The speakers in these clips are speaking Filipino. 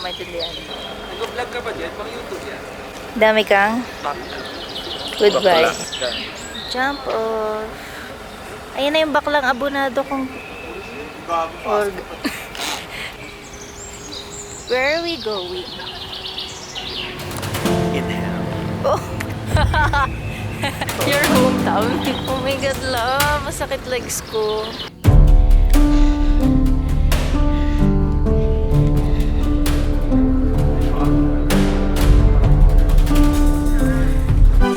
maintindihan. Nag-vlog ka ba dyan? Pang YouTube yan. Dami kang? Goodbye. Jump off. Ayan na yung baklang abonado kong... Where are we going? Oh. Your hometown. Oh my God, love. Masakit legs ko.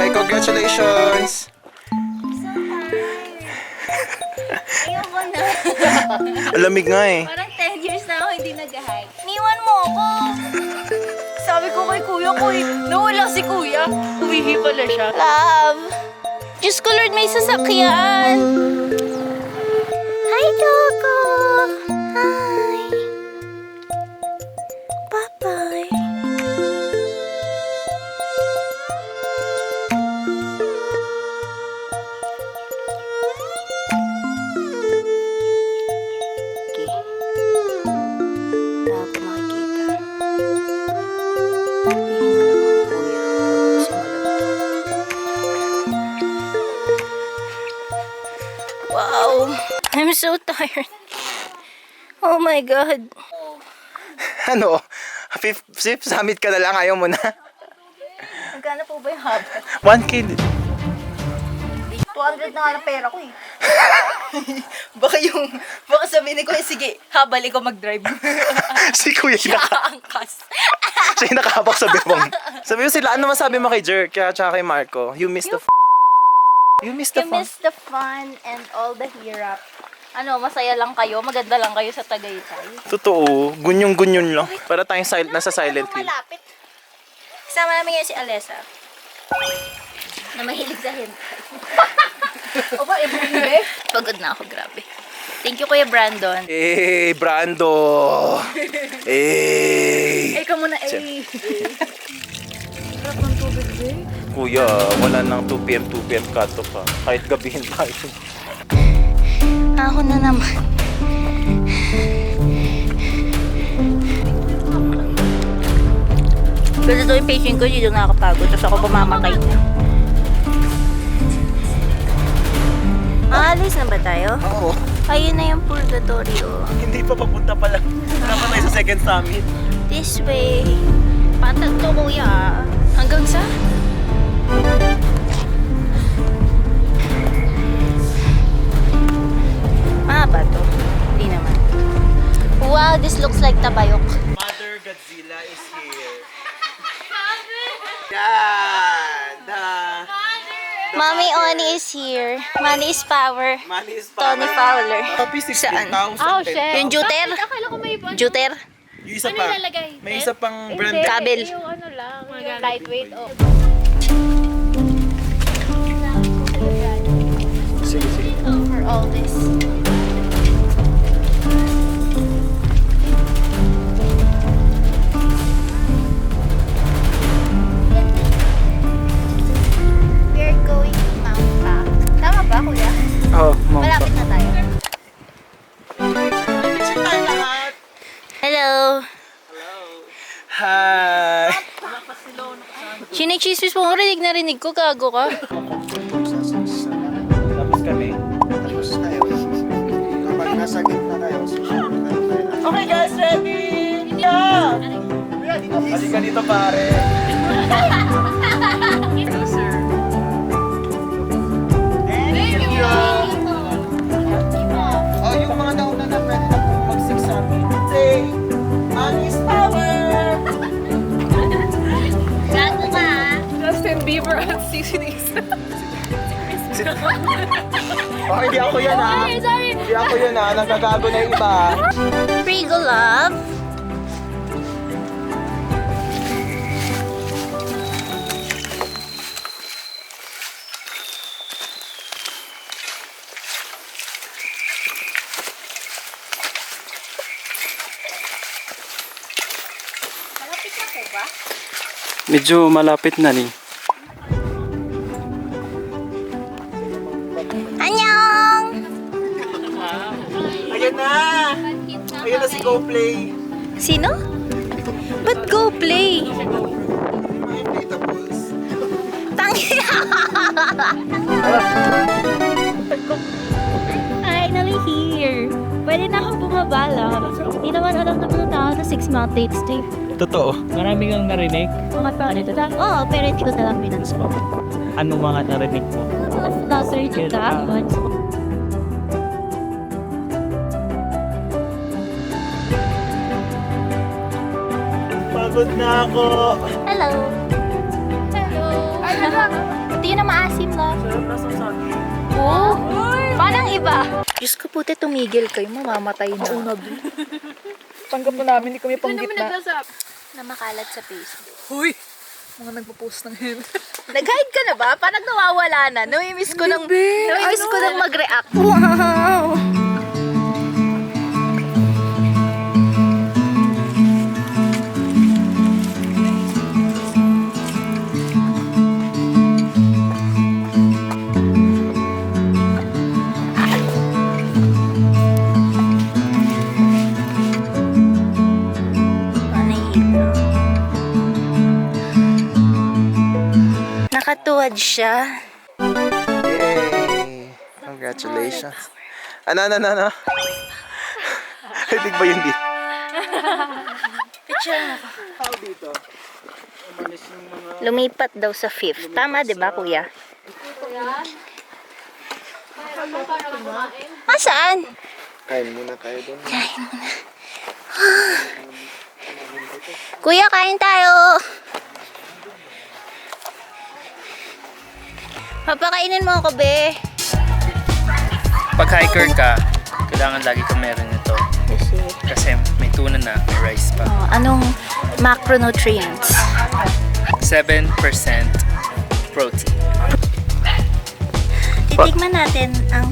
Hey, congratulations! Ayoko na. Alamig nga eh. Parang 10 years na ako hindi nag-hike. Niwan mo ako. Sabi ko kay kuya ko eh. Nawala si kuya. Uwihi pala siya. Love. Diyos ko Lord, may sasakyan. Hi, Choco. Hi. Bye-bye. Wow, I'm so tired. Oh my God. Ano? Fifth summit ka na lang, ayaw mo na. Magkano po ba yung haba? 1K. 200 na nga ng pera ko eh. baka sabihin ko, sige, habali ko mag-drive. Si Kuya Angkas. siya yung nakahabak sa bewang. Sabi mo sila, ano masabi mo kay Jer, kaya tsaka kay Marco? You missed the You missed the You fun. miss the fun and all the hirap. Ano, masaya lang kayo, maganda lang kayo sa Tagaytay. Totoo, gunyong-gunyon lang. Para tayong nasa silent hill. Malapit. Kasama namin ngayon si Alessa. Na mahilig sa hentai. O ba, ibuhin Pagod na ako, grabe. Thank you, Kuya Brandon. Eh, Brando! Eh! Ikaw muna, eh. Sarap ng tubig, eh. Kuya, wala nang 2pm cut-off pa. Kahit gabihin tayo. Ako na naman. Pero ito yung patient ko, hindi doon nakakapagod. Tapos ako bumamatay na. Aalis na ba tayo? Oo. Ayun na yung purgatorio. Hindi pa papunta pala. Wala pa tayo sa second summit. This way. Patag to, kuya. Hanggang sa? Mahaba to. Hindi naman. Wow, this looks like Tabayok. Mother Godzilla is here. Yan! Mommy Oni is here. Money is power. Money is Tony Fowler. Copy Saan? 16,000. Oh, shit. Yung Juter? Akala ko may ibang... Juter? Yung isa Ano pa. ilalagay? May isa pang brand. Hindi, Kabel. Yung ano lang, yung lightweight. Oh. Sige, sige. For all this. We're going to Mount Pac. Tama ba, kuya? Oh, Malapit na tayo. Hello. Hi! Chinichismis mo, rinig ko, gago ka. Tapos kami. Kapag nasa gitna tayo, Okay guys, ready? Yeah! Halika dito pare. Thank you! Oh, yung mga nauna na pwede na pong mag-600. Say, Money is power! Gago ka. Justin Bieber at seasonings. Oh, hindi ako yan ha. Sorry. Hindi ako yan ha. Nagagago na yung iba. Frigo love. Malapit na po ba? medyo malapit na rin. Annyeong! Ayan na! Ayan na si GoPlay. Sino? But go play. Tangi. Finally here. Pwede na ako bumabala. Hindi naman alam na punta ako sa 6 Mountains Trip. Totoo. Marami kang narinig. Mga panito lang. Oo, pero hindi ko talang binanso. Ano mga narinig mo? Nasa yung dapat. Pagod na ako. Hello. Hello. Hindi na maasim na. Oo. Parang iba. Diyos ko puti, tumigil kayo. Mamamatay na. Oo na. Tanggap mo namin, hindi kami pang gitna. Na makalat sa Facebook. Huy! Mga nagpo-post ng hen. Nag-hide ka na ba? Parang nawawala na. Namimiss ko ng mag-react. Wow! Nakatuwad siya. Yay! Congratulations. Ano? Big ba yun di? Picture ako. Lumipat daw sa 5th. Tama, di ba, kuya? Saan? Kain muna tayo doon. Kuya, kain tayo. Papakainin mo ako, be. Pag hiker ka, kailangan lagi kang meron nito. Kasi may tuna na, may rice pa. Oh, anong macronutrients? 7% protein. Titigman natin ang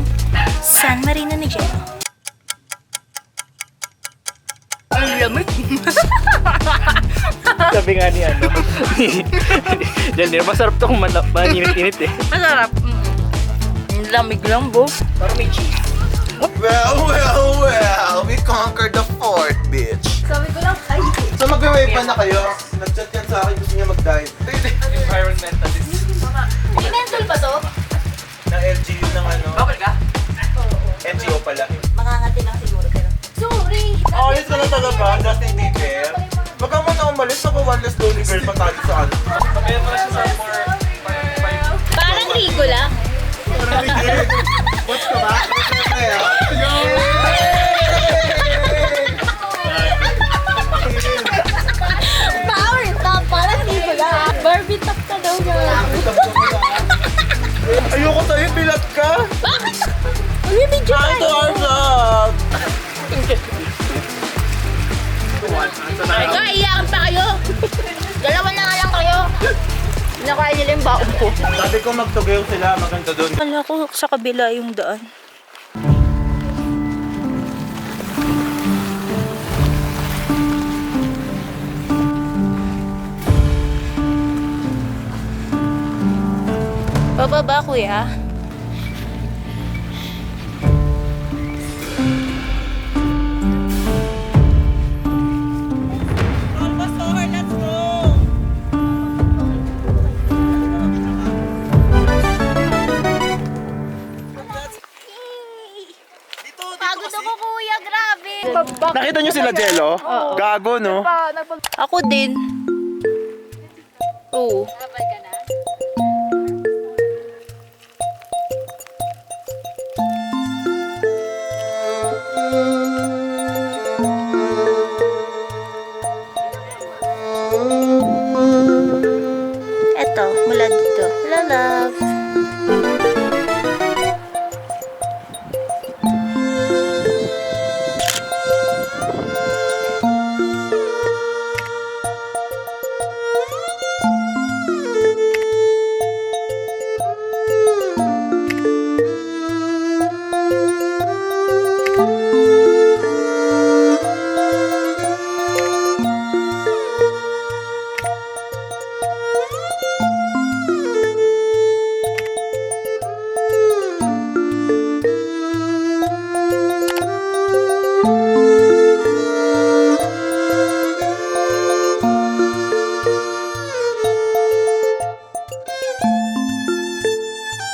San Marino ni Jello. Ang lamig. Sabi nga ni ano. Dahil masarap to kung mainit-init eh. Masarap. Ang lamig lang, bo. Parang may cheese. Well, we conquered the fort, bitch. Sabi ko lang, ay, So magbe-wave pa na kayo? Nag-chat yan sa akin, gusto niya mag-dive. Environmentalist. Mental ba to? Ng LGU ng ano? Bawal ka? NGO pala. Makangati lang siguro, pero... Sorry! Oh, yun ka na talaga, Justin Bieber. Baka mo na umalis, ako one less lonely girl pa tayo sa ano. Kaya pala siya sa more Parang Rico lang. Watch ka ba? Kaya. Power top! Parang Rico lang. Barbie top ka daw na. Ayoko tayo, pilat ka. Bakit? Bibidyo Hi to our vlog. Kaiyakan pa kayo. Dalawa na nga lang kayo. Nakain nila yung baon ko. Sabi ko magtugaw sila, maganda doon. Kala ko sa kabila yung daan. Bababa, kuya. Pagod ako, kuya. Grabe. Nakita niyo sila, Jello? Gago, no? Ako din. Oo.